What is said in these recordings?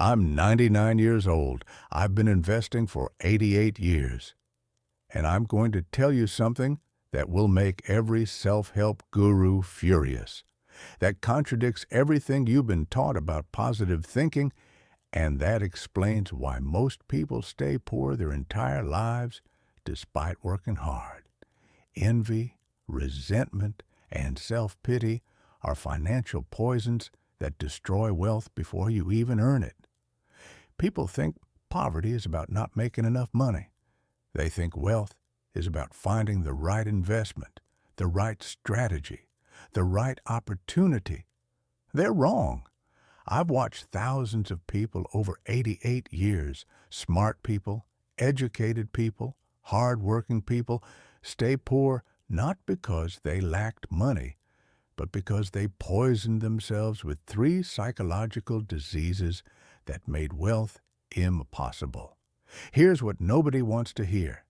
I'm 99 years old. I've been investing for 88 years. And I'm going to tell you something that will make every self-help guru furious. That contradicts everything you've been taught about positive thinking, and that explains why most people stay poor their entire lives despite working hard. Envy, resentment, and self-pity are financial poisons that destroy wealth before you even earn it. People think poverty is about not making enough money. They think wealth is about finding the right investment, the right strategy, the right opportunity. They're wrong. I've watched thousands of people over 88 years, smart people, educated people, hard-working people, stay poor not because they lacked money, but because they poisoned themselves with 3 psychological diseases that made wealth impossible. Here's what nobody wants to hear.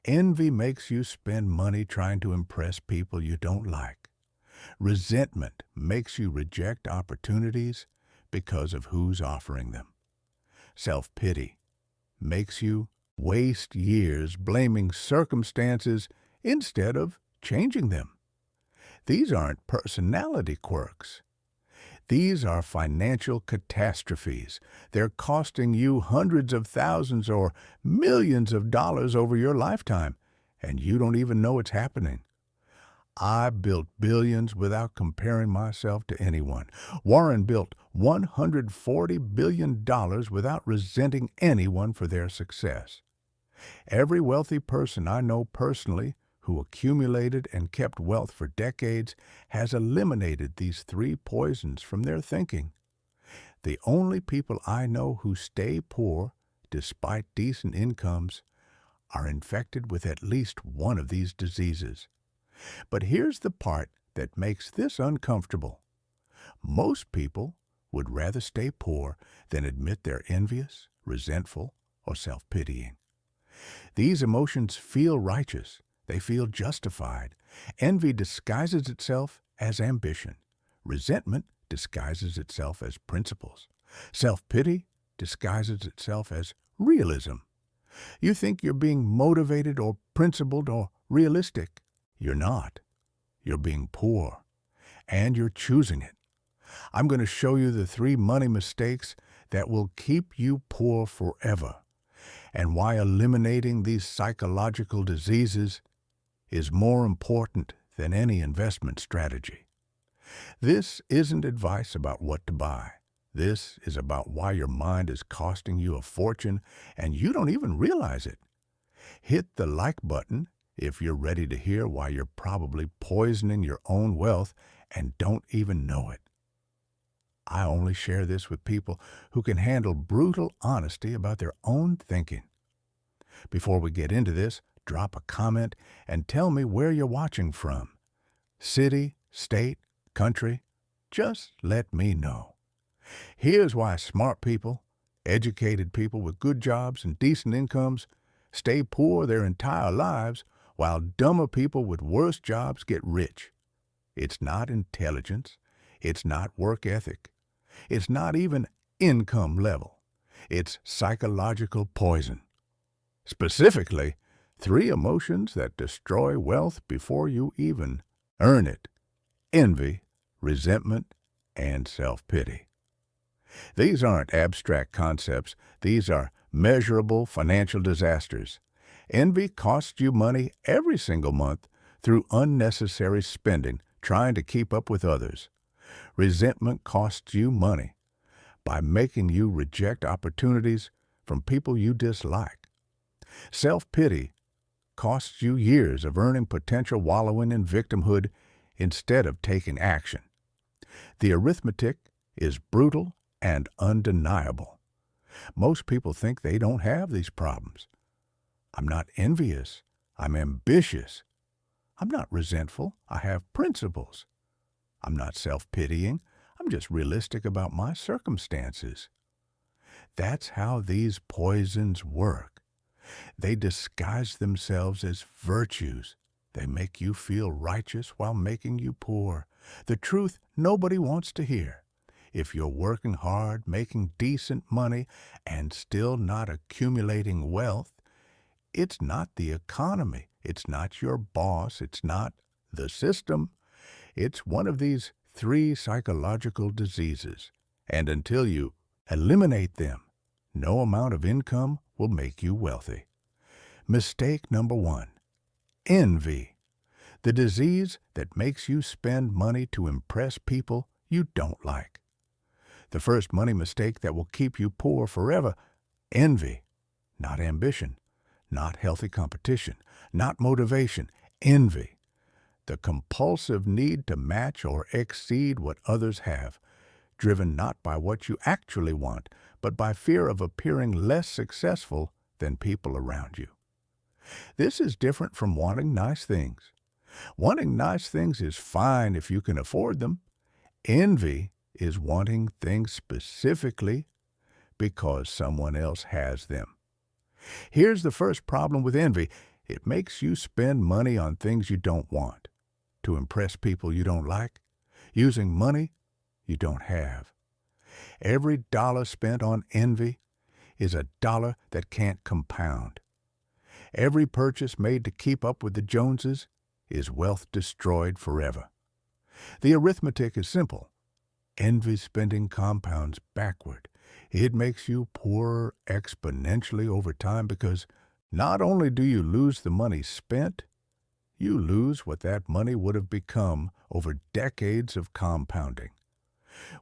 Envy makes you spend money trying to impress people you don't like. Resentment makes you reject opportunities because of who's offering them. Self-pity makes you waste years blaming circumstances instead of changing them. These aren't personality quirks. These are financial catastrophes. They're costing you hundreds of thousands or millions of dollars over your lifetime, and you don't even know it's happening. I built billions without comparing myself to anyone. Warren built $140 billion without resenting anyone for their success. Every wealthy person I know personally who accumulated and kept wealth for decades has eliminated these 3 poisons from their thinking. The only people I know who stay poor despite decent incomes are infected with at least one of these diseases. But here's the part that makes this uncomfortable. Most people would rather stay poor than admit they're envious, resentful, or self-pitying. These emotions feel righteous. They feel justified. Envy disguises itself as ambition. Resentment disguises itself as principles. Self-pity disguises itself as realism. You think you're being motivated or principled or realistic. You're not. You're being poor. And you're choosing it. I'm going to show you the 3 money mistakes that will keep you poor forever, and why eliminating these psychological diseases is more important than any investment strategy. This isn't advice about what to buy. This is about why your mind is costing you a fortune and you don't even realize it. Hit the like button if you're ready to hear why you're probably poisoning your own wealth and don't even know it. I only share this with people who can handle brutal honesty about their own thinking. Before we get into this, drop a comment and tell me where you're watching from. City, state, country, just let me know. Here's why smart people, educated people with good jobs and decent incomes, stay poor their entire lives, while dumber people with worse jobs get rich. It's not intelligence. It's not work ethic. It's not even income level. It's psychological poison. Specifically, 3 emotions that destroy wealth before you even earn it: envy, resentment, and self-pity. These aren't abstract concepts. These are measurable financial disasters. Envy costs you money every single month through unnecessary spending, trying to keep up with others. Resentment costs you money by making you reject opportunities from people you dislike. Self-pity costs you years of earning potential wallowing in victimhood instead of taking action. The arithmetic is brutal and undeniable. Most people think they don't have these problems. I'm not envious. I'm ambitious. I'm not resentful. I have principles. I'm not self-pitying. I'm just realistic about my circumstances. That's how these poisons work. They disguise themselves as virtues. They make you feel righteous while making you poor. The truth nobody wants to hear. If you're working hard, making decent money, and still not accumulating wealth, it's not the economy. It's not your boss. It's not the system. It's one of these three psychological diseases. And until you eliminate them, no amount of income will make you wealthy. Mistake number one, envy. The disease that makes you spend money to impress people you don't like. The first money mistake that will keep you poor forever, envy, not ambition, not healthy competition, not motivation, envy. The compulsive need to match or exceed what others have, driven not by what you actually want, but by fear of appearing less successful than people around you. This is different from wanting nice things. Wanting nice things is fine if you can afford them. Envy is wanting things specifically because someone else has them. Here's the first problem with envy. It makes you spend money on things you don't want, to impress people you don't like, using money you don't have. Every dollar spent on envy is a dollar that can't compound. Every purchase made to keep up with the Joneses is wealth destroyed forever. The arithmetic is simple. Envy spending compounds backward. It makes you poorer exponentially over time because not only do you lose the money spent, you lose what that money would have become over decades of compounding.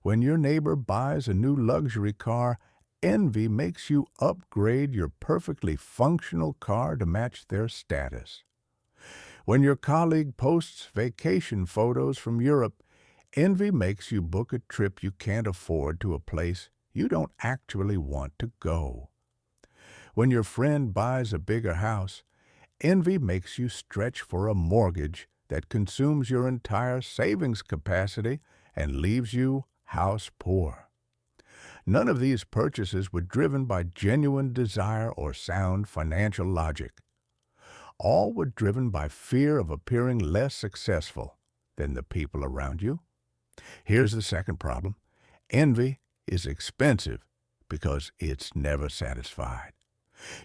When your neighbor buys a new luxury car, envy makes you upgrade your perfectly functional car to match their status. When your colleague posts vacation photos from Europe, envy makes you book a trip you can't afford to a place you don't actually want to go. When your friend buys a bigger house, envy makes you stretch for a mortgage that consumes your entire savings capacity and leaves you house poor. None of these purchases were driven by genuine desire or sound financial logic. All were driven by fear of appearing less successful than the people around you. Here's the second problem. Envy is expensive because it's never satisfied.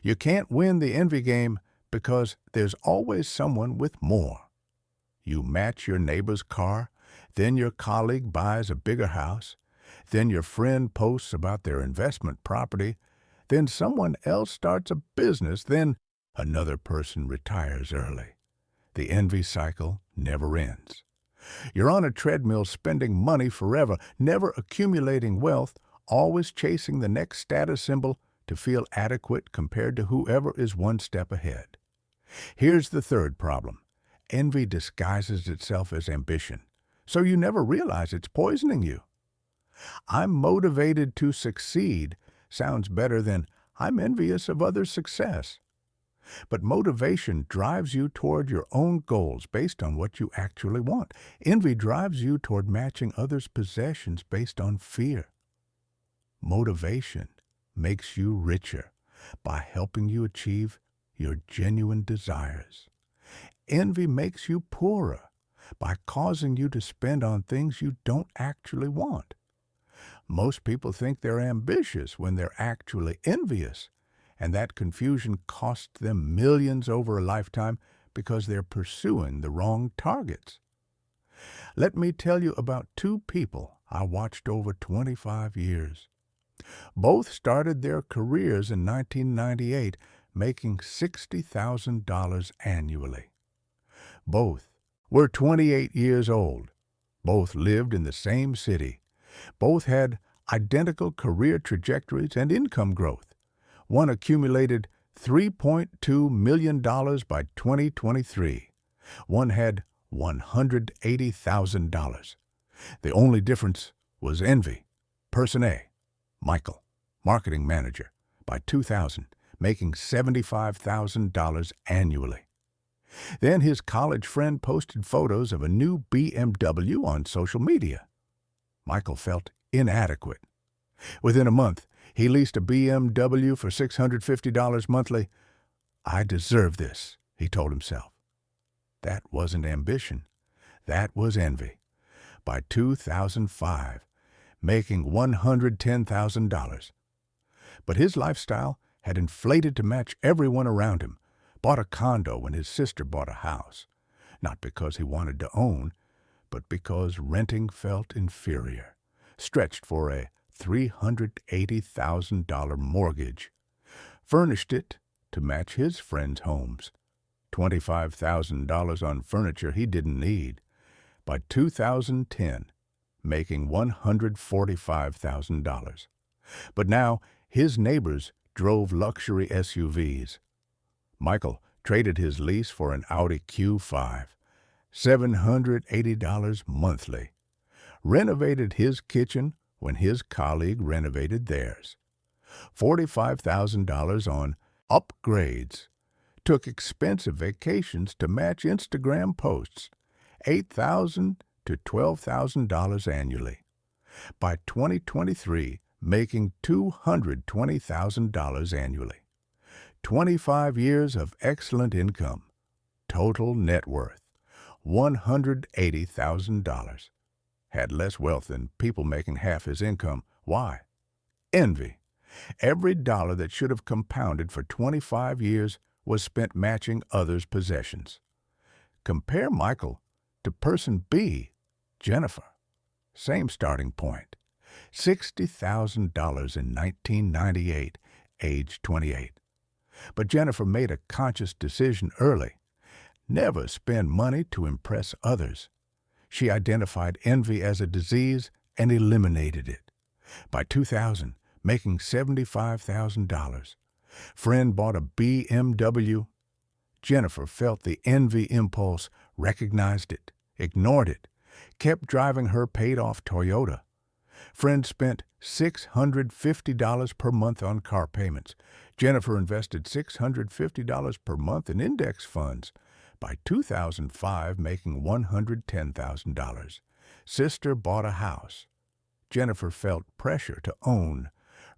You can't win the envy game because there's always someone with more. You match your neighbor's car, then your colleague buys a bigger house, then your friend posts about their investment property, then someone else starts a business, then another person retires early. The envy cycle never ends. You're on a treadmill spending money forever, never accumulating wealth, always chasing the next status symbol to feel adequate compared to whoever is one step ahead. Here's the third problem. Envy disguises itself as ambition, so you never realize it's poisoning you. I'm motivated to succeed sounds better than I'm envious of others' success. But motivation drives you toward your own goals based on what you actually want. Envy drives you toward matching others' possessions based on fear. Motivation makes you richer by helping you achieve your genuine desires. Envy makes you poorer by causing you to spend on things you don't actually want. Most people think they're ambitious when they're actually envious, and that confusion costs them millions over a lifetime because they're pursuing the wrong targets. Let me tell you about two people I watched over 25 years. Both started their careers in 1998, making $60,000 annually. Both were 28 years old. Both lived in the same city. Both had identical career trajectories and income growth. One accumulated $3.2 million by 2023. One had $180,000. The only difference was envy. Person A, Michael, marketing manager, by 2000, making $75,000 annually. Then his college friend posted photos of a new BMW on social media. Michael felt inadequate. Within a month, he leased a BMW for $650 monthly. I deserve this, he told himself. That wasn't ambition. That was envy. By 2005, making $110,000. But his lifestyle had inflated to match everyone around him, bought a condo when his sister bought a house, not because he wanted to own, but because renting felt inferior, stretched for a $380,000 mortgage, furnished it to match his friends' homes, $25,000 on furniture he didn't need. By 2010, making $145,000. But now his neighbors drove luxury SUVs. Michael traded his lease for an Audi Q5, $780 monthly, renovated his kitchen when his colleague renovated theirs, $45,000 on upgrades, took expensive vacations to match Instagram posts, $8,000 to $12,000 annually. By 2023, making $220,000 annually. 25 years of excellent income. Total net worth, $180,000. Had less wealth than people making half his income. Why? Envy. Every dollar that should have compounded for 25 years was spent matching others' possessions. Compare Michael to person B, Jennifer. Same starting point. $60,000 in 1998, age 28. But Jennifer made a conscious decision early. Never spend money to impress others. She identified envy as a disease and eliminated it. By 2000, making $75,000. Friend bought a BMW. Jennifer felt the envy impulse, recognized it, ignored it, kept driving her paid-off Toyota. Friend spent $650 per month on car payments. Jennifer invested $650 per month in index funds. By 2005, making $110,000. Sister bought a house. Jennifer felt pressure to own,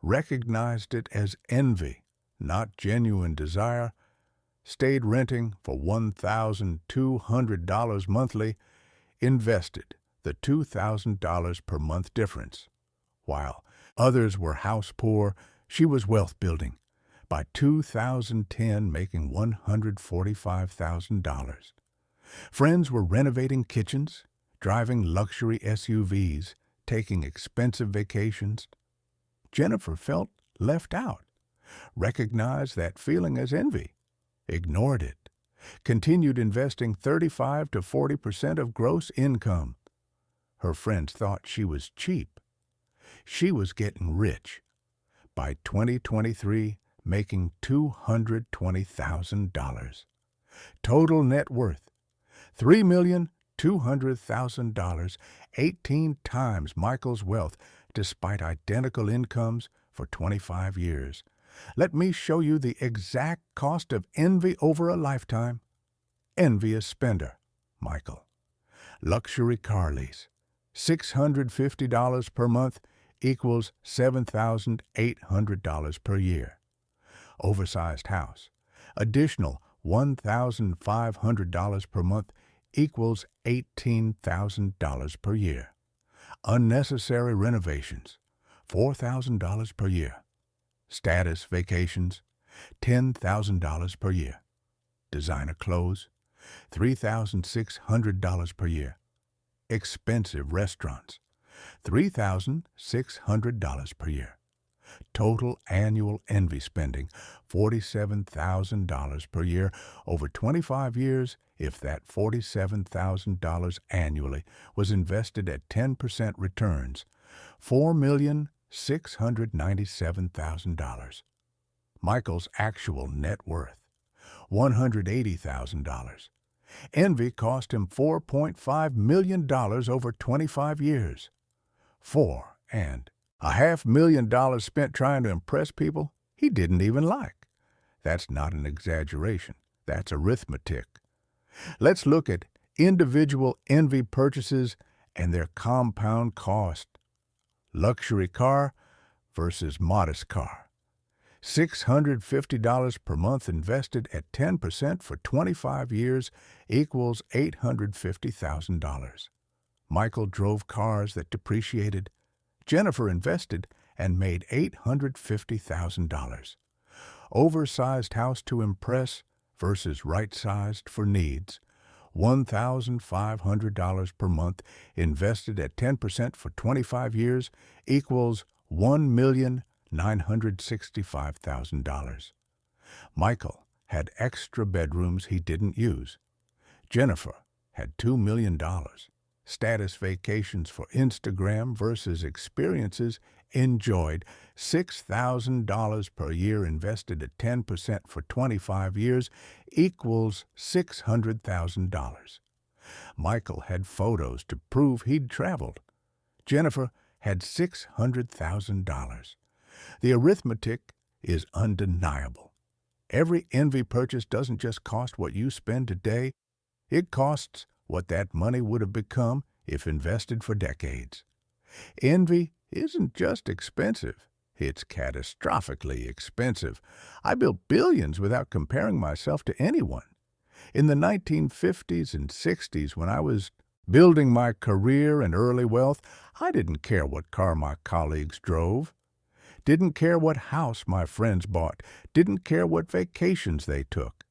recognized it as envy, not genuine desire, stayed renting for $1,200 monthly, invested the $2,000 per month difference. While others were house poor, she was wealth building. By 2010, making $145,000. Friends were renovating kitchens, driving luxury SUVs, taking expensive vacations. Jennifer felt left out, recognized that feeling as envy, ignored it, continued investing 35 to 40% of gross income. Her friends thought she was cheap. She was getting rich. By 2023, making $220,000. Total net worth, $3,200,000, 18 times Michael's wealth, despite identical incomes for 25 years. Let me show you the exact cost of envy over a lifetime. Envious spender, Michael. Luxury car lease, $650 per month equals $7,800 per year. Oversized house, additional $1,500 per month equals $18,000 per year. Unnecessary renovations, $4,000 per year. Status vacations, $10,000 per year. Designer clothes, $3,600 per year. Expensive restaurants, $3,600 per year. Total annual envy spending, $47,000 per year over 25 years if that $47,000 annually was invested at 10% returns, $4,697,000. Michael's actual net worth, $180,000. Envy cost him $4.5 million over 25 years. $4.5 million spent trying to impress people he didn't even like. That's not an exaggeration. That's arithmetic. Let's look at individual envy purchases and their compound cost. Luxury car versus modest car. $650 per month invested at 10% for 25 years equals $850,000. Michael drove cars that depreciated. Jennifer invested and made $850,000. Oversized house to impress versus right-sized for needs. $1,500 per month invested at 10% for 25 years equals $1,965,000. Michael had extra bedrooms he didn't use. Jennifer had $2 million. Status vacations for Instagram versus experiences enjoyed. $6,000 per year invested at 10% for 25 years equals $600,000. Michael had photos to prove he'd traveled. Jennifer had $600,000. The arithmetic is undeniable. Every envy purchase doesn't just cost what you spend today, it costs what that money would have become if invested for decades. Envy isn't just expensive, it's catastrophically expensive. I built billions without comparing myself to anyone. In the 1950s and 60s, when I was building my career and early wealth, I didn't care what car my colleagues drove, didn't care what house my friends bought, didn't care what vacations they took.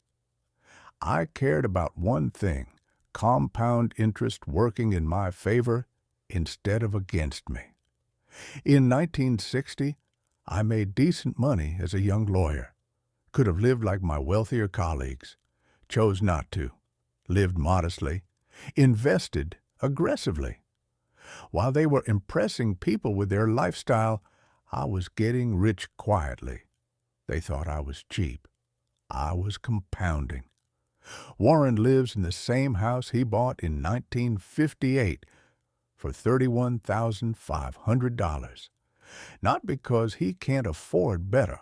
I cared about one thing: compound interest working in my favor instead of against me. In 1960, I made decent money as a young lawyer. Could have lived like my wealthier colleagues. Chose not to. Lived modestly. Invested aggressively. While they were impressing people with their lifestyle, I was getting rich quietly. They thought I was cheap. I was compounding. Warren lives in the same house he bought in 1958 for $31,500. Not because he can't afford better,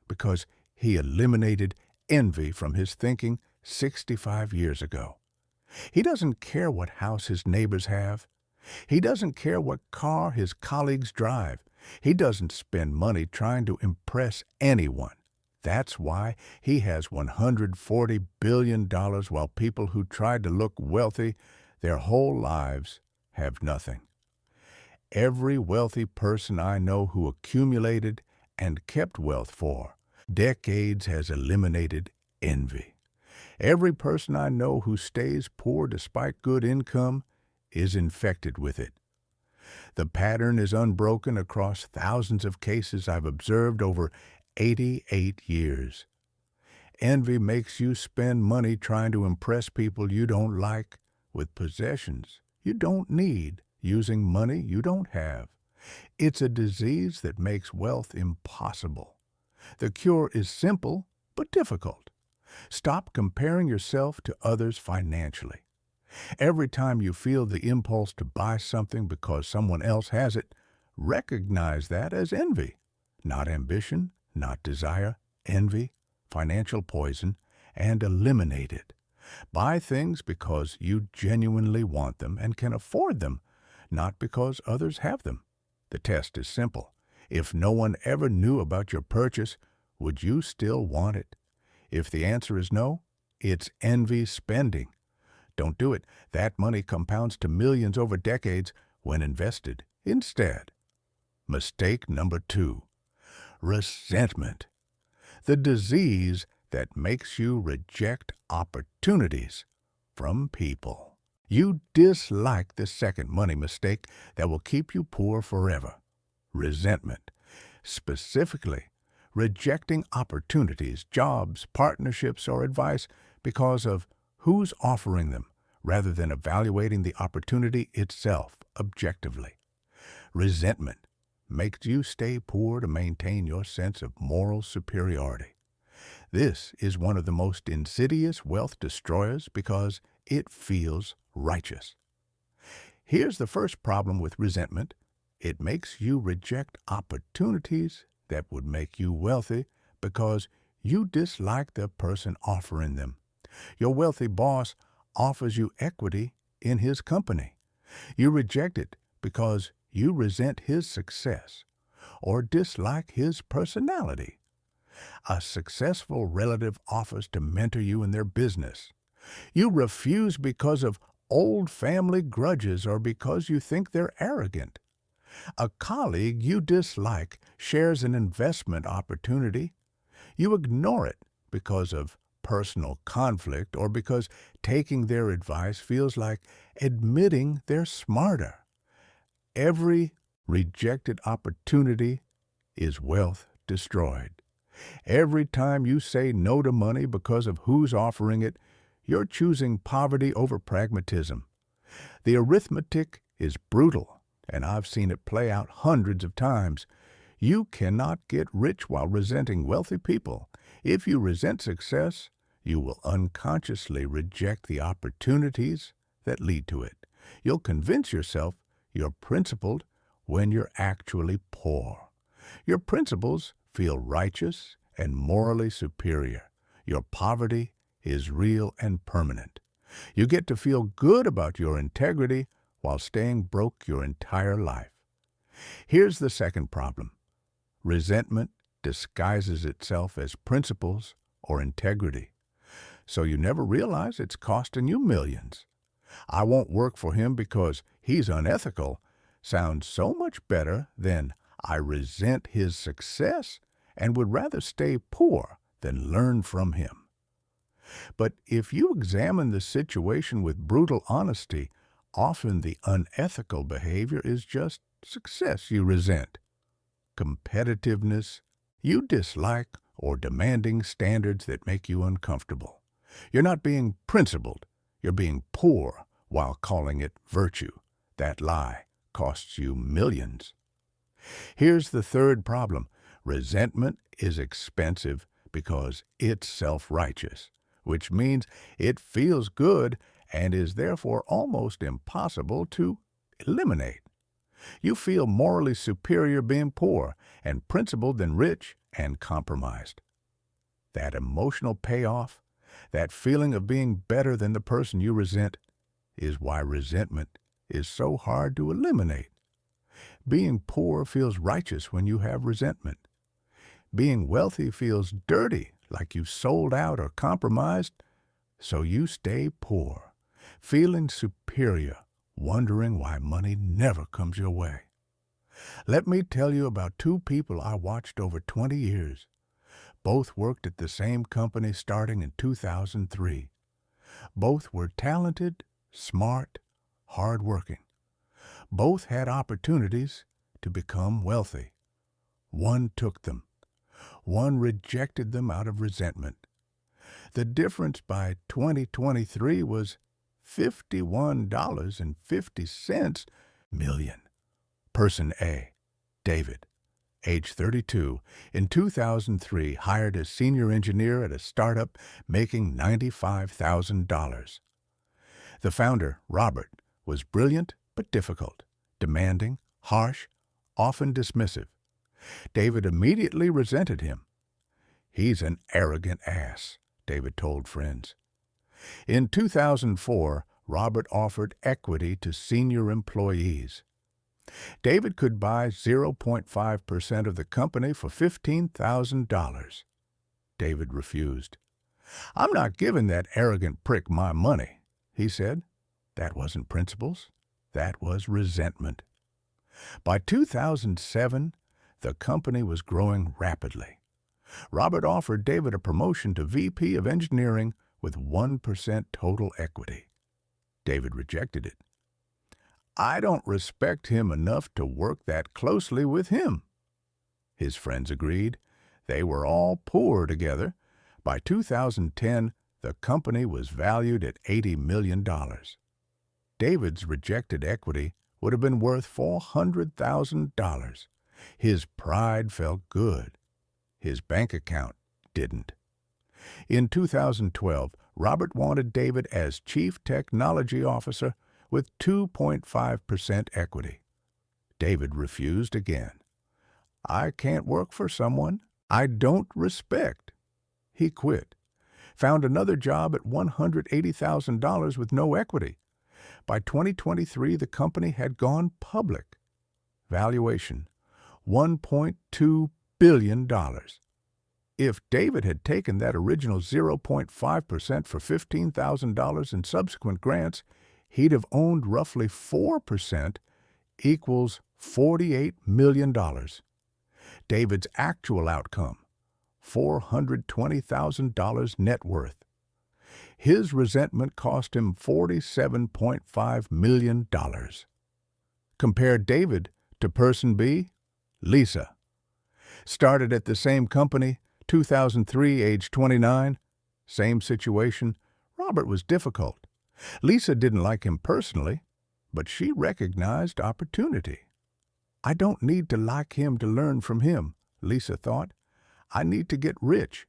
because he eliminated envy from his thinking 65 years ago. He doesn't care what house his neighbors have. He doesn't care what car his colleagues drive. He doesn't spend money trying to impress anyone. That's why he has $140 billion while people who tried to look wealthy their whole lives have nothing. Every wealthy person I know who accumulated and kept wealth for decades has eliminated envy. Every person I know who stays poor despite good income is infected with it. The pattern is unbroken across thousands of cases I've observed over 88 years. Envy makes you spend money trying to impress people you don't like with possessions you don't need, using money you don't have. It's a disease that makes wealth impossible. The cure is simple but difficult. Stop comparing yourself to others financially. Every time you feel the impulse to buy something because someone else has it, recognize that as envy, not ambition, not desire, envy, financial poison, and eliminate it. Buy things because you genuinely want them and can afford them, not because others have them. The test is simple. If no one ever knew about your purchase, would you still want it? If the answer is no, it's envy spending. Don't do it. That money compounds to millions over decades when invested instead. Mistake number 2. Resentment. The disease that makes you reject opportunities from people. You dislike the second money mistake that will keep you poor forever. Resentment. Specifically, rejecting opportunities, jobs, partnerships, or advice because of who's offering them, rather than evaluating the opportunity itself objectively. Resentment makes you stay poor to maintain your sense of moral superiority. This is one of the most insidious wealth destroyers because it feels righteous. Here's the first problem with resentment. It makes you reject opportunities that would make you wealthy because you dislike the person offering them. Your wealthy boss offers you equity in his company. You reject it because you resent his success or dislike his personality. A successful relative offers to mentor you in their business. You refuse because of old family grudges or because you think they're arrogant. A colleague you dislike shares an investment opportunity. You ignore it because of personal conflict or because taking their advice feels like admitting they're smarter. Every rejected opportunity is wealth destroyed. Every time you say no to money because of who's offering it, you're choosing poverty over pragmatism. The arithmetic is brutal, and I've seen it play out hundreds of times. You cannot get rich while resenting wealthy people. If you resent success, you will unconsciously reject the opportunities that lead to it. You'll convince yourself you're principled when you're actually poor. Your principles feel righteous and morally superior. Your poverty is real and permanent. You get to feel good about your integrity while staying broke your entire life. Here's the second problem. Resentment disguises itself as principles or integrity, so you never realize it's costing you millions. I won't work for him because he's unethical sounds so much better than I resent his success and would rather stay poor than learn from him. But if you examine the situation with brutal honesty, often the unethical behavior is just success you resent. Competitiveness you dislike or demanding standards that make you uncomfortable. You're not being principled, you're being poor while calling it virtue. That lie costs you millions. Here's the third problem. Resentment is expensive because it's self-righteous, which means it feels good and is therefore almost impossible to eliminate. You feel morally superior being poor and principled than rich and compromised. That emotional payoff, that feeling of being better than the person you resent, is why resentment is so hard to eliminate. Being poor feels righteous when you have resentment. Being wealthy feels dirty, like you sold out or compromised, so you stay poor, feeling superior, wondering why money never comes your way. Let me tell you about two people I watched over 20 years. Both worked at the same company starting in 2003. Both were talented, smart, hardworking. Both had opportunities to become wealthy. One took them. One rejected them out of resentment. The difference by 2023 was $51.50 million. Person A, David, age 32, in 2003 hired as senior engineer at a startup making $95,000. The founder, Robert, was brilliant but difficult, demanding, harsh, often dismissive. David immediately resented him. "He's an arrogant ass," David told friends. In 2004, Robert offered equity to senior employees. David could buy 0.5% of the company for $15,000. David refused. "I'm not giving that arrogant prick my money," he said. That wasn't principles. That was resentment. By 2007, the company was growing rapidly. Robert offered David a promotion to VP of Engineering with 1% total equity. David rejected it. "I don't respect him enough to work that closely with him." His friends agreed. They were all poor together. By 2010, the company was valued at $80 million. David's rejected equity would have been worth $400,000. His pride felt good. His bank account didn't. In 2012, Robert wanted David as Chief Technology Officer with 2.5% equity. David refused again. "I can't work for someone I don't respect." He quit, found another job at $180,000 with no equity. By 2023, the company had gone public. Valuation, $1.2 billion. If David had taken that original 0.5% for $15,000 in subsequent grants, he'd have owned roughly 4%, equals $48 million. David's actual outcome, $420,000 net worth. His resentment cost him $47.5 million. Compare David to person B, Lisa. Started at the same company, 2003, age 29. Same situation. Robert was difficult. Lisa didn't like him personally, but she recognized opportunity. I don't need to like him to learn from him, Lisa thought. I need to get rich.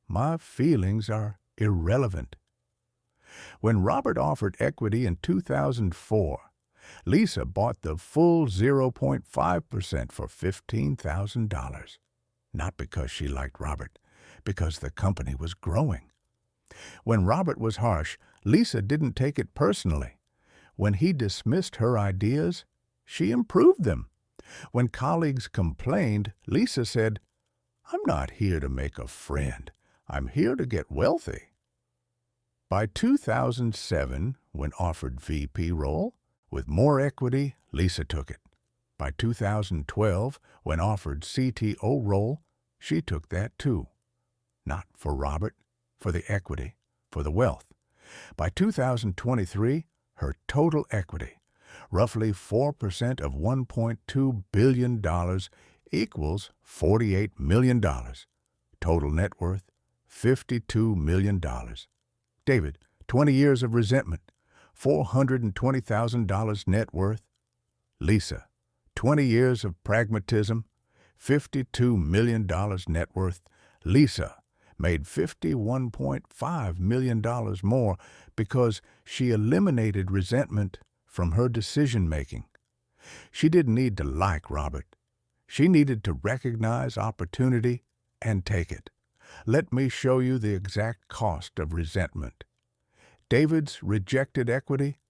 My feelings are irrelevant. When Robert offered equity in 2004, Lisa bought the full 0.5% for $15,000. Not because she liked Robert, because the company was growing. When Robert was harsh, Lisa didn't take it personally. When he dismissed her ideas, she improved them. When colleagues complained, Lisa said, "I'm not here to make a friend. I'm here to get wealthy." By 2007, when offered VP role, with more equity, Lisa took it. By 2012, when offered CTO role, she took that too. Not for Robert, for the equity, for the wealth. By 2023, her total equity, roughly 4% of $1.2 billion, equals $48 million. Total net worth, $52 million. David, 20 years of resentment, $420,000 net worth. Lisa, 20 years of pragmatism, $52 million net worth. Lisa made $51.5 million more because she eliminated resentment from her decision-making. She didn't need to like Robert. She needed to recognize opportunity and take it. Let me show you the exact cost of resentment. David's rejected equity,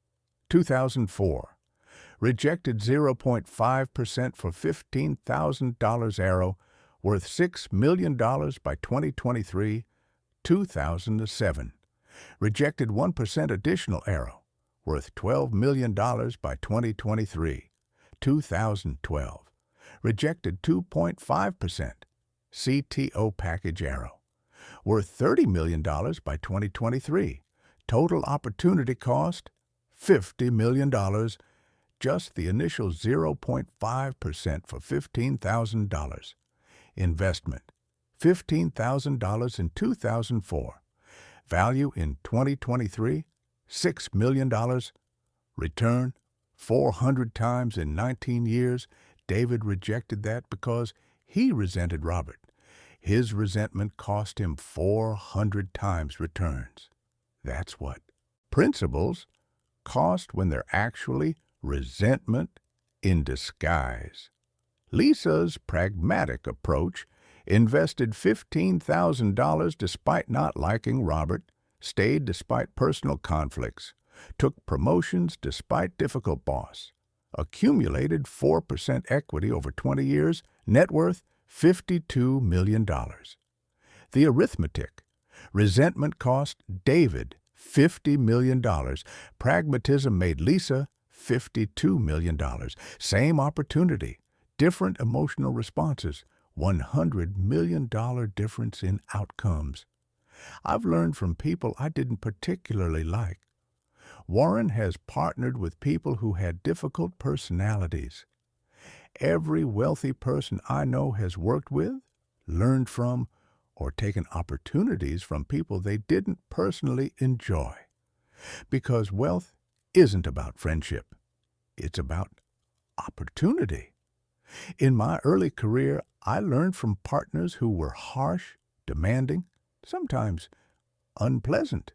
2004. Rejected 0.5% for $15,000 arrow, worth $6 million by 2023, 2007. Rejected 1% additional arrow, worth $12 million by 2023, 2012. Rejected 2.5% CTO package arrow, worth $30 million by 2023. Total opportunity cost, $50 million. Just the initial 0.5% for $15,000. Investment, $15,000 in 2004. Value in 2023, $6 million. Return, 400 times in 19 years. David rejected that because he resented Robert. His resentment cost him 400 times returns. That's what principles cost when they're actually resentment in disguise. Lisa's pragmatic approach invested $15,000 despite not liking Robert, stayed despite personal conflicts, took promotions despite difficult boss, accumulated 4% equity over 20 years, net worth $52 million. The arithmetic. Resentment cost David $50 million. Pragmatism made Lisa $52 million. Same opportunity, different emotional responses, $100 million difference in outcomes. I've learned from people I didn't particularly like. Warren has partnered with people who had difficult personalities. Every wealthy person I know has worked with, learned from, or taken opportunities from people they didn't personally enjoy. Because wealth isn't about friendship. It's about opportunity. In my early career, I learned from partners who were harsh, demanding, sometimes unpleasant.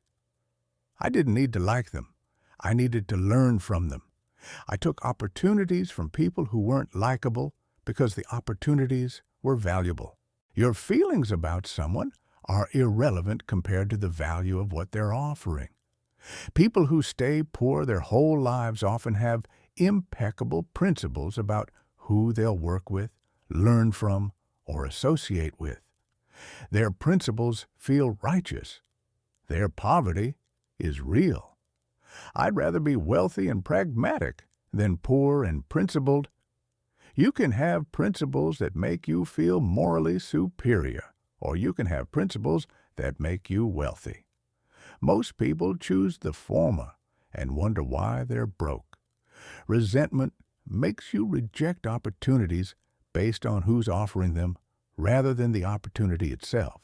I didn't need to like them. I needed to learn from them. I took opportunities from people who weren't likable because the opportunities were valuable. Your feelings about someone are irrelevant compared to the value of what they're offering. People who stay poor their whole lives often have impeccable principles about who they'll work with, learn from, or associate with. Their principles feel righteous. Their poverty is real. I'd rather be wealthy and pragmatic than poor and principled You can have principles that make you feel morally superior, or you can have principles that make you wealthy. Most people choose the former and wonder why they're broke. Resentment makes you reject opportunities based on who's offering them rather than the opportunity itself.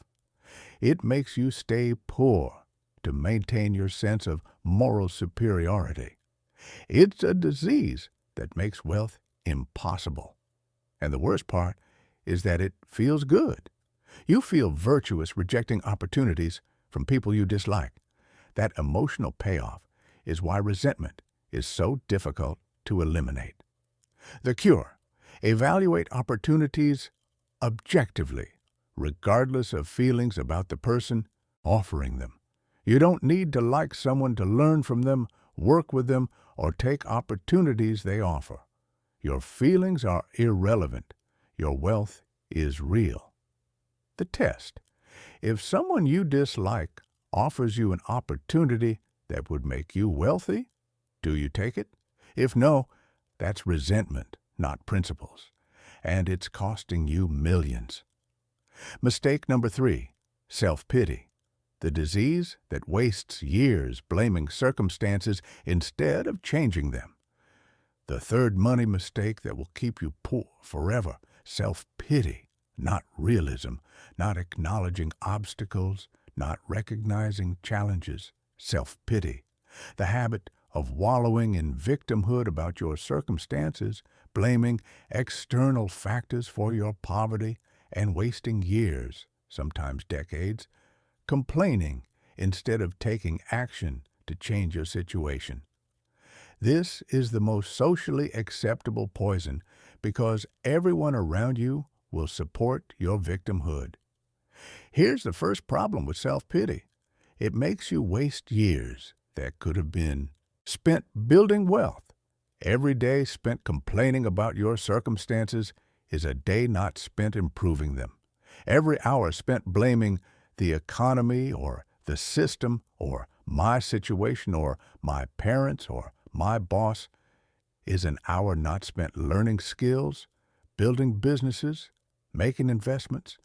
It makes you stay poor to maintain your sense of moral superiority. It's a disease that makes wealth impossible. And the worst part is that it feels good. You feel virtuous rejecting opportunities from people you dislike. That emotional payoff is why resentment is so difficult to eliminate. The cure: evaluate opportunities objectively, regardless of feelings about the person offering them. You don't need to like someone to learn from them, work with them, or take opportunities they offer. Your feelings are irrelevant. Your wealth is real. The test: if someone you dislike offers you an opportunity that would make you wealthy, do you take it? If no, that's resentment, not principles, and it's costing you millions. Mistake number 3, self-pity, the disease that wastes years blaming circumstances instead of changing them. The third money mistake that will keep you poor forever: self-pity, not realism, not acknowledging obstacles, not recognizing challenges. Self-pity, the habit of wallowing in victimhood about your circumstances, blaming external factors for your poverty, and wasting years, sometimes decades, complaining instead of taking action to change your situation. This is the most socially acceptable poison because everyone around you will support your victimhood. Here's the first problem with self-pity: it makes you waste years that could have been spent building wealth. Every day spent complaining about your circumstances is a day not spent improving them. Every hour spent blaming the economy or the system or my situation or my parents or my boss is an hour not spent learning skills, building businesses, making investments,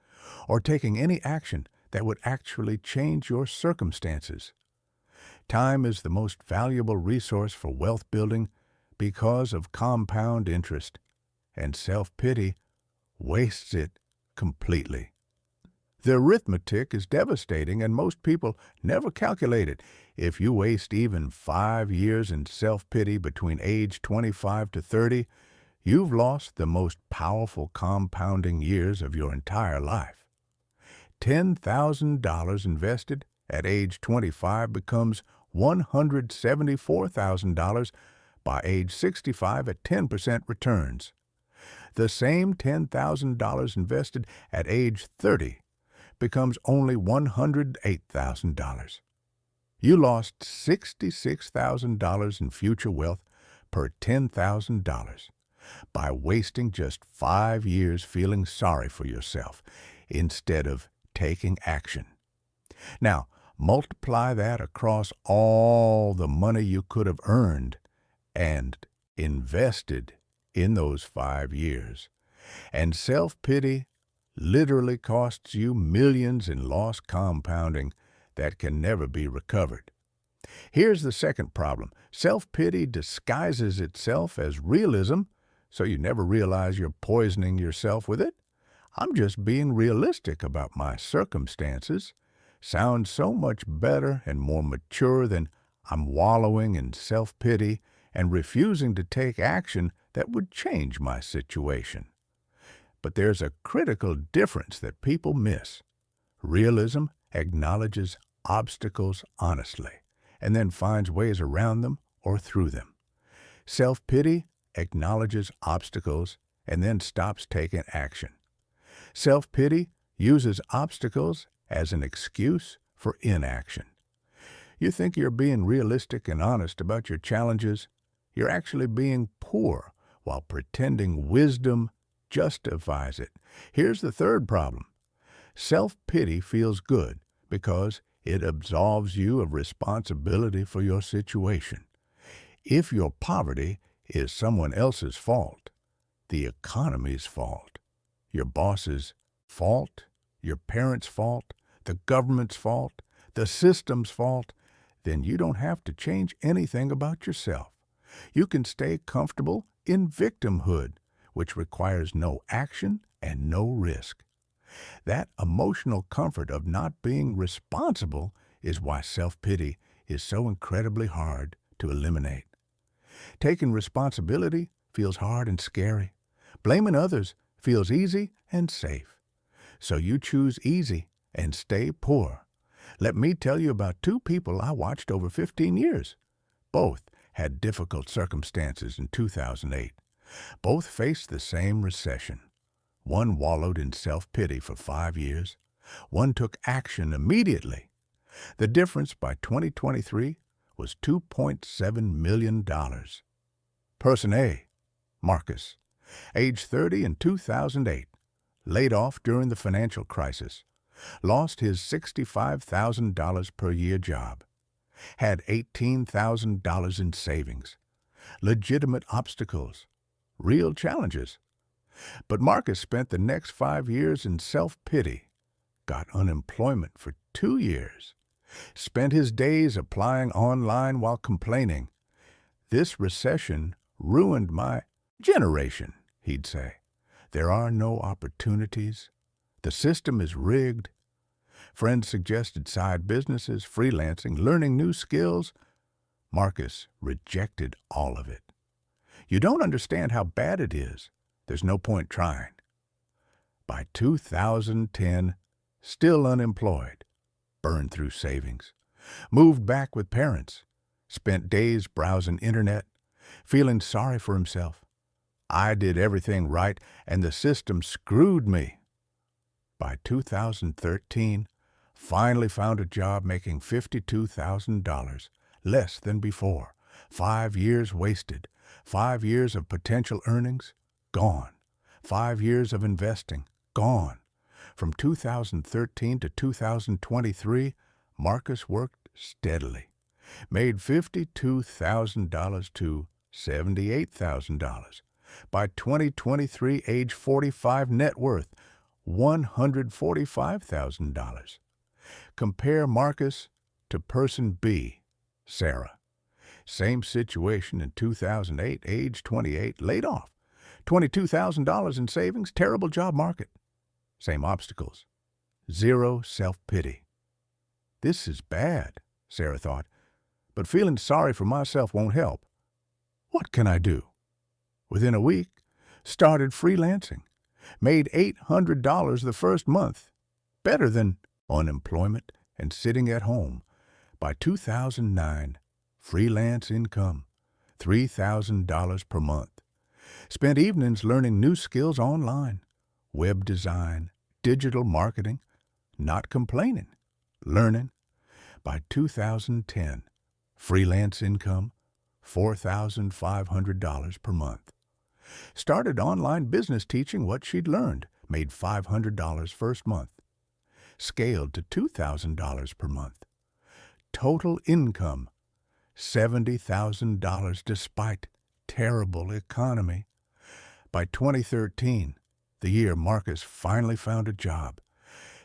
or taking any action that would actually change your circumstances. Time is the most valuable resource for wealth building because of compound interest, and self-pity wastes it completely. The arithmetic is devastating, and most people never calculate it. If you waste even 5 years in self-pity between age 25 to 30, you've lost the most powerful compounding years of your entire life. $10,000 invested at age 25 becomes $174,000 by age 65 at 10% returns. The same $10,000 invested at age 30 becomes only $108,000. You lost $66,000 in future wealth per $10,000 by wasting just 5 years feeling sorry for yourself instead of taking action. Now, multiply that across all the money you could have earned and invested in those 5 years. And self-pity literally costs you millions in lost compounding that can never be recovered. Here's the second problem: self-pity disguises itself as realism, so you never realize you're poisoning yourself with it. I'm just being realistic about my circumstances. Sounds so much better and more mature than I'm wallowing in self-pity and refusing to take action that would change my situation. But there's a critical difference that people miss. Realism acknowledges obstacles honestly and then finds ways around them or through them. Self-pity acknowledges obstacles and then stops taking action. Self-pity uses obstacles as an excuse for inaction. You think you're being realistic and honest about your challenges. You're actually being poor while pretending wisdom justifies it. Here's the third problem: self-pity feels good because it absolves you of responsibility for your situation. If your poverty is someone else's fault, the economy's fault, your boss's fault, your parents' fault, the government's fault, the system's fault, then you don't have to change anything about yourself. You can stay comfortable in victimhood, which requires no action and no risk. That emotional comfort of not being responsible is why self-pity is so incredibly hard to eliminate. Taking responsibility feels hard and scary. Blaming others feels easy and safe. So you choose easy and stay poor. Let me tell you about two people I watched over 15 years. Both had difficult circumstances in 2008. Both faced the same recession. One wallowed in self-pity for 5 years. One took action immediately. The difference by 2023 was $2.7 million. Person A, Marcus, age 30 in 2008, laid off during the financial crisis, lost his $65,000 per year job, had $18,000 in savings, legitimate obstacles, real challenges. But Marcus spent the next 5 years in self-pity, got unemployment for 2 years, spent his days applying online while complaining. This recession ruined my generation, he'd say. There are no opportunities. The system is rigged. Friends suggested side businesses, freelancing, learning new skills. Marcus rejected all of it. You don't understand how bad it is. There's no point trying. By 2010, still unemployed, burned through savings, moved back with parents, spent days browsing internet, feeling sorry for himself. I did everything right, and the system screwed me. By 2013, finally found a job making $52,000, less than before. 5 years wasted, 5 years of potential earnings, gone. 5 years of investing, gone. From 2013 to 2023, Marcus worked steadily, made $52,000 to $78,000. By 2023, age 45, net worth $145,000. Compare Marcus to person B, Sarah. Same situation in 2008, age 28, laid off. $22,000 in savings, terrible job market. Same obstacles. Zero self-pity. This is bad, Sarah thought, but feeling sorry for myself won't help. What can I do? Within a week, started freelancing. Made $800 the first month. Better than unemployment and sitting at home. By 2009, freelance income, $3,000 per month. Spent evenings learning new skills online, web design, digital marketing, not complaining, learning. By 2010, freelance income, $4,500 per month. Started online business teaching what she'd learned, made $500 first month. Scaled to $2,000 per month. Total income, $70,000 despite terrible economy. By 2013, the year Marcus finally found a job,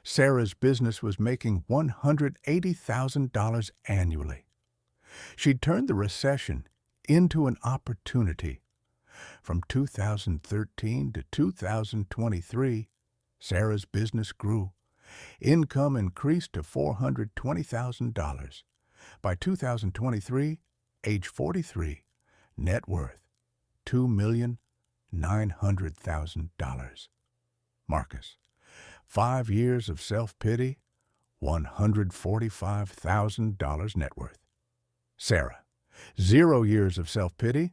Sarah's business was making $180,000 annually. She'd turned the recession into an opportunity. From 2013 to 2023, Sarah's business grew. Income increased to $420,000. By 2023, age 43, net worth $2,900,000. Marcus, 5 years of self-pity, $145,000 net worth. Sarah, 0 years of self-pity,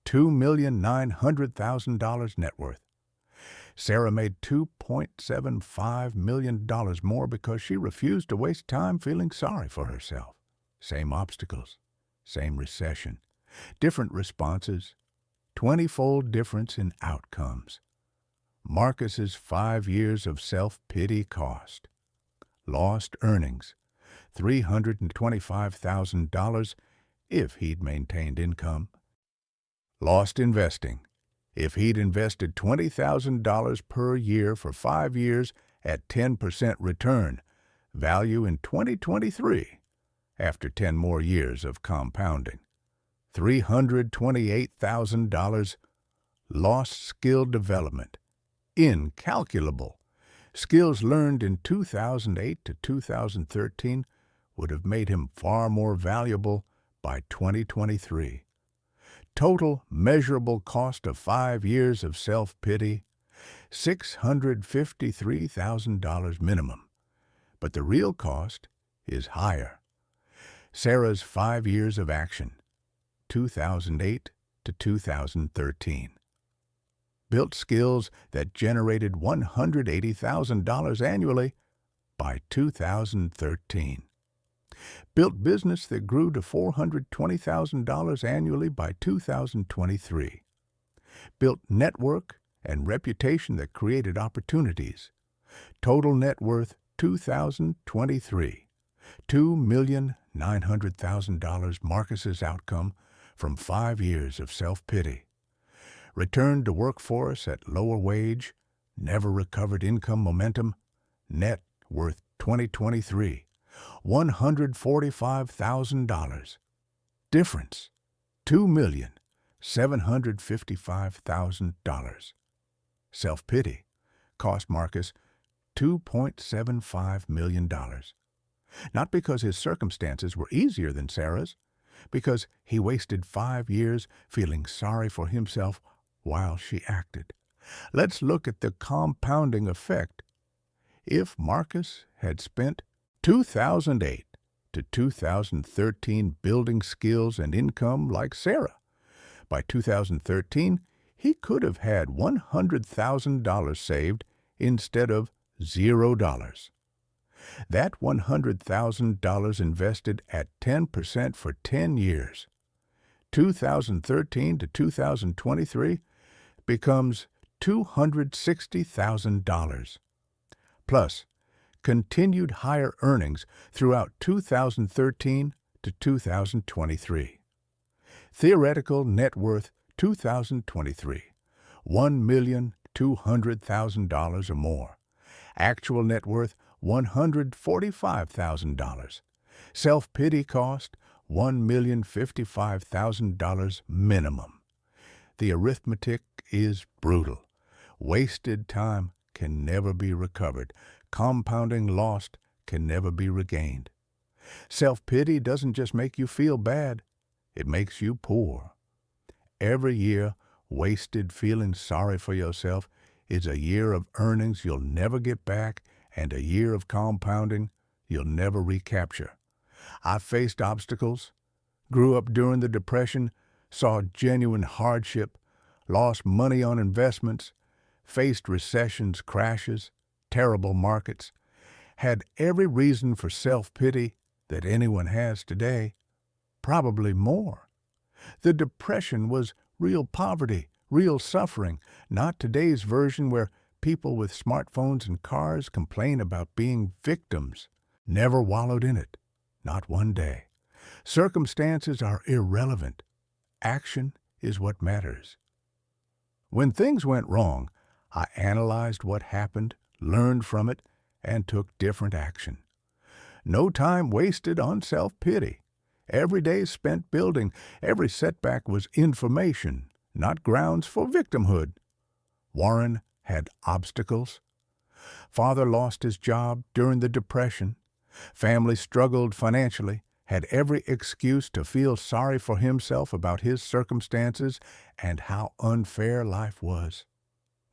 $2,900,000 net worth. Sarah made $2.75 million more because she refused to waste time feeling sorry for herself. Same obstacles, same recession, different responses, 20-fold difference in outcomes. Marcus's 5 years of self-pity cost. Lost earnings, $325,000 if he'd maintained income. Lost investing, If he'd invested $20,000 per year for 5 years at 10% return, value in 2023, after 10 more years of compounding, $328,000. Lost skill development, incalculable. Skills learned in 2008 to 2013 would have made him far more valuable by 2023. Total measurable cost of 5 years of self-pity, $653,000 minimum. But the real cost is higher. Sarah's 5 years of action, 2008 to 2013. Built skills that generated $180,000 annually by 2013. Built business that grew to $420,000 annually by 2023. Built network and reputation that created opportunities. Total net worth 2023. $2,900,000 Marcus's outcome from 5 years of self-pity. Returned to workforce at lower wage, never recovered income momentum, net worth 2023, $145,000. Difference, $2,755,000. Self-pity cost Marcus $2.75 million. Not because his circumstances were easier than Sarah's, because he wasted 5 years feeling sorry for himself while she acted. Let's look at the compounding effect. If Marcus had spent 2008 to 2013 building skills and income like Sarah, by 2013 he could have had $100,000 saved instead of $0. That $100,000 invested at 10% for 10 years, 2013 to 2023, becomes $260,000. Plus, continued higher earnings throughout 2013 to 2023. Theoretical net worth 2023, $1,200,000 or more. Actual net worth $145,000. Self-pity cost $1,055,000 minimum. The arithmetic is brutal. Wasted time can never be recovered. Compounding lost can never be regained. Self-pity doesn't just make you feel bad, it makes you poor. Every year wasted feeling sorry for yourself is a year of earnings you'll never get back and a year of compounding you'll never recapture. I faced obstacles, grew up during the Depression, saw genuine hardship, lost money on investments, faced recessions, crashes, terrible markets, had every reason for self-pity that anyone has today, probably more. The Depression was real poverty, real suffering, not today's version where people with smartphones and cars complain about being victims. Never wallowed in it, not one day. Circumstances are irrelevant. Action is what matters. When things went wrong, I analyzed what happened, learned from it, and took different action. No time wasted on self-pity. Every day spent building. Every setback was information, not grounds for victimhood. Warren had obstacles. Father lost his job during the Depression. Family struggled financially, had every excuse to feel sorry for himself about his circumstances and how unfair life was.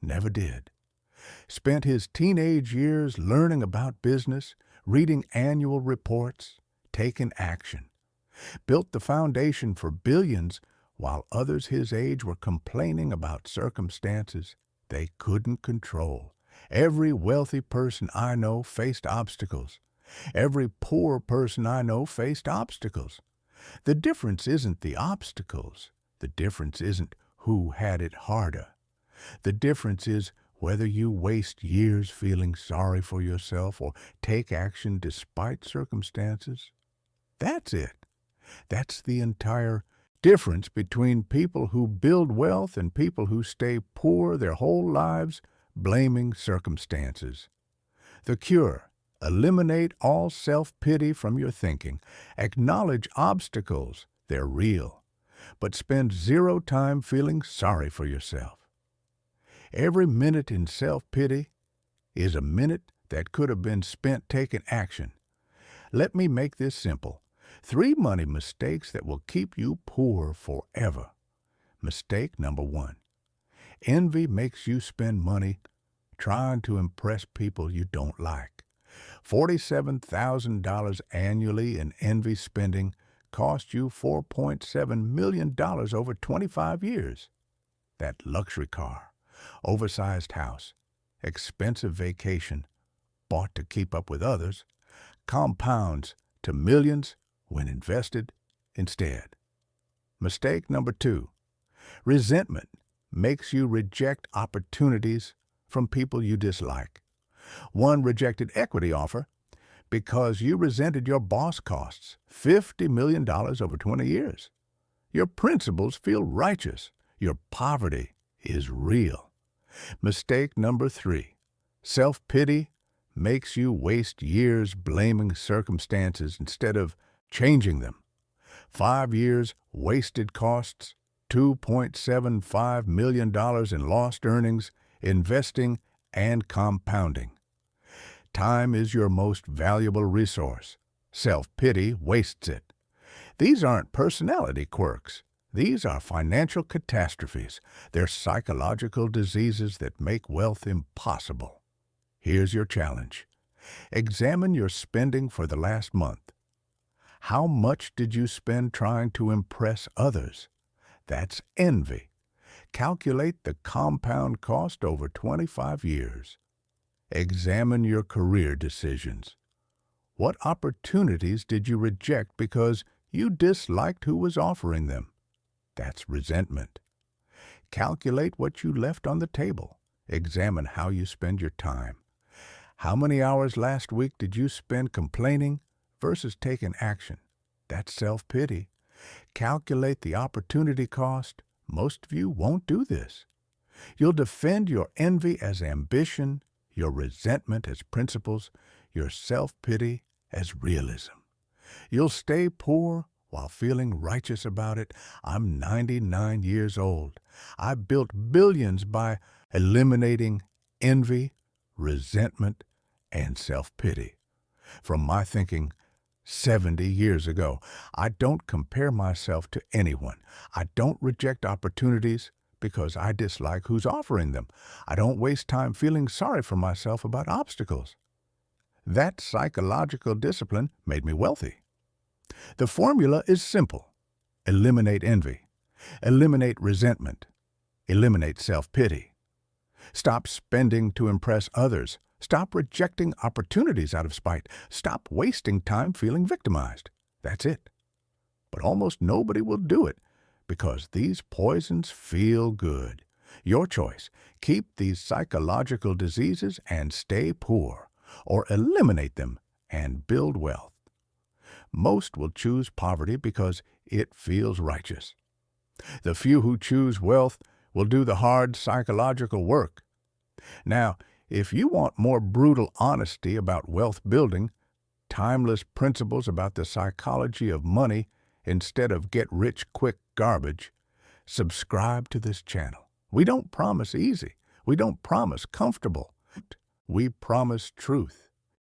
Never did. Spent his teenage years learning about business, reading annual reports, taking action. Built the foundation for billions while others his age were complaining about circumstances they couldn't control. Every wealthy person I know faced obstacles. Every poor person I know faced obstacles. The difference isn't the obstacles. The difference isn't who had it harder. The difference is whether you waste years feeling sorry for yourself or take action despite circumstances. That's it. That's the entire difference between people who build wealth and people who stay poor their whole lives, blaming circumstances. The cure: eliminate all self-pity from your thinking. Acknowledge obstacles, they're real, but spend zero time feeling sorry for yourself. Every minute in self-pity is a minute that could have been spent taking action. Let me make this simple. 3 money mistakes that will keep you poor forever. Mistake number 1. Envy makes you spend money trying to impress people you don't like. $47,000 annually in envy spending cost you $4.7 million over 25 years. That luxury car, oversized house, expensive vacation, bought to keep up with others, compounds to millions when invested instead. Mistake number 2. Resentment makes you reject opportunities from people you dislike. One rejected equity offer because you resented your boss costs $50 million over 20 years. Your principles feel righteous. Your poverty is real. Mistake number 3. Self-pity makes you waste years blaming circumstances instead of changing them. 5 years wasted costs $2.75 million in lost earnings, investing, and compounding. Time is your most valuable resource. Self-pity wastes it. These aren't personality quirks. These are financial catastrophes. They're psychological diseases that make wealth impossible. Here's your challenge. Examine your spending for the last month. How much did you spend trying to impress others? That's envy. Calculate the compound cost over 25 years. Examine your career decisions. What opportunities did you reject because you disliked who was offering them? That's resentment. Calculate what you left on the table. Examine how you spend your time. How many hours last week did you spend complaining versus taking action? That's self-pity. Calculate the opportunity cost. Most of you won't do this. You'll defend your envy as ambition, your resentment as principles, your self-pity as realism. You'll stay poor while feeling righteous about it. I'm 99 years old. I built billions by eliminating envy, resentment, and self-pity. From my thinking 70 years ago, I don't compare myself to anyone. I don't reject opportunities because I dislike who's offering them. I don't waste time feeling sorry for myself about obstacles. That psychological discipline made me wealthy. The formula is simple. Eliminate envy. Eliminate resentment. Eliminate self-pity. Stop spending to impress others. Stop rejecting opportunities out of spite. Stop wasting time feeling victimized. That's it. But almost nobody will do it because these poisons feel good. Your choice. Keep these psychological diseases and stay poor, or eliminate them and build wealth. Most will choose poverty because it feels righteous. The few who choose wealth will do the hard psychological work. Now, if you want more brutal honesty about wealth building, timeless principles about the psychology of money instead of get-rich-quick garbage, subscribe to this channel. We don't promise easy. We don't promise comfortable. We promise truth.